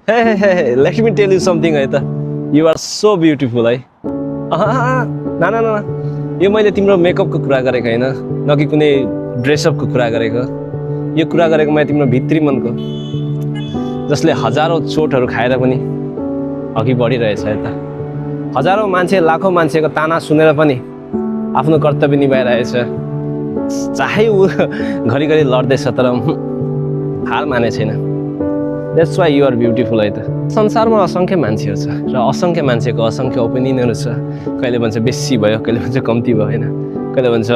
Hey, let me tell you something है त You are so beautiful है ना ना ना यो मैले तिम्रो मेकअपको कुरा गरेको होइन न कि कुनै ड्रेसअपको कुरा गरेको यो कुरा गरेको मैले तिम्रो भित्री मनको जसले हजारौँ चोटहरू खाएर पनि अघि बढिरहेछ यता हजारौँ मान्छे लाखौँ मान्छेको ताना सुनेर पनि आफ्नो कर्तव्य निभाइरहेछ चाहे ऊ घरिघरि लड्दैछ तर हार माने छैन that's why you are beautiful है त संसारमा असङ्ख्य मान्छेहरू छ र असङ्ख्य मान्छेको असङ्ख्य ओपिनियनहरू छ कहिले भन्छ बेसी भयो कहिले भन्छ कम्ती भयो होइन कहिले भन्छ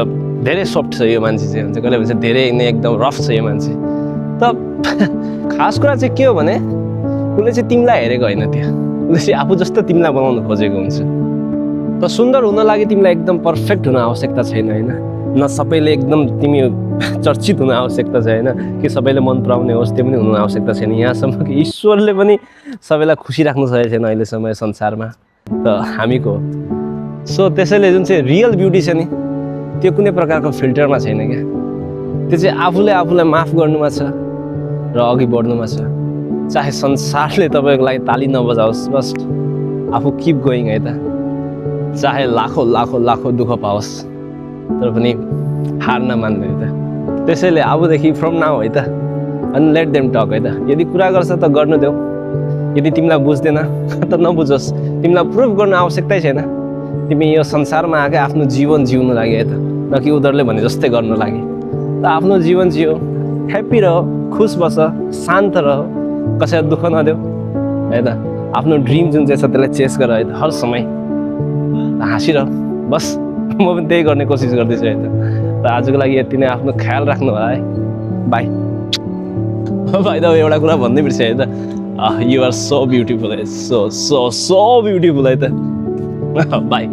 धेरै सफ्ट छ यो मान्छे चाहिँ भन्छ कहिले भन्छ धेरै नै एकदम रफ छ यो मान्छे त खास कुरा चाहिँ के हो भने उसले चाहिँ तिमीलाई हेरेको होइन त्यो उसले चाहिँ आफू जस्तो तिमीलाई बनाउनु खोजेको हुन्छ त सुन्दर हुन लागि तिमीलाई एकदम पर्फेक्ट हुन आवश्यकता छैन होइन न सबैले एकदम तिमी चर्चित हुन आवश्यकता छ होइन कि सबैले मन पराउने होस् त्यो पनि हुनु आवश्यकता छैन यहाँसम्म कि ईश्वरले पनि सबैलाई खुसी राख्नु सकेको छैन अहिलेसम्म संसारमा त हामीको सो त्यसैले जुन चाहिँ रियल ब्युटी छ नि त्यो कुनै प्रकारको फिल्टरमा छैन क्या त्यो चाहिँ आफूले आफूलाई माफ गर्नुमा छ र अघि बढ्नुमा छ चाहे संसारले तपाईँको लागि ताली नबजाओस् बस आफू किप गोइङ है त चाहे लाखौँ लाखौँ लाखौँ दुःख पाओस् तर पनि हार नमान्नु है त त्यसैले अबदेखि फ्रम नाउ है त अनि लेट देम टक है त यदि कुरा गर्छ त गर्नु देऊ यदि तिमीलाई बुझ्दैन त नबुझोस् तिमीलाई प्रुभ गर्नु आवश्यकतै छैन तिमी यो संसारमा आएकै आफ्नो जीवन जिउनु लागि है त न कि उनीहरूले भने जस्तै गर्नु लागि त आफ्नो जीवन जियो ह्याप्पी रह खुस बस शान्त रह कसैलाई दुःख नदेऊ है त आफ्नो ड्रिम जुन चाहिँ छ त्यसलाई चेस गर है त हर समय हाँसिरह बस म पनि त्यही गर्ने कोसिस गर्दैछु है त आजको लागि यति नै आफ्नो ख्याल राख्नु होला है बाई भाइ त एउटा कुरा भन्दै बिर्सेँ है त यु आर सो ब्युटिफुल है सो ब्युटिफुल है त बाई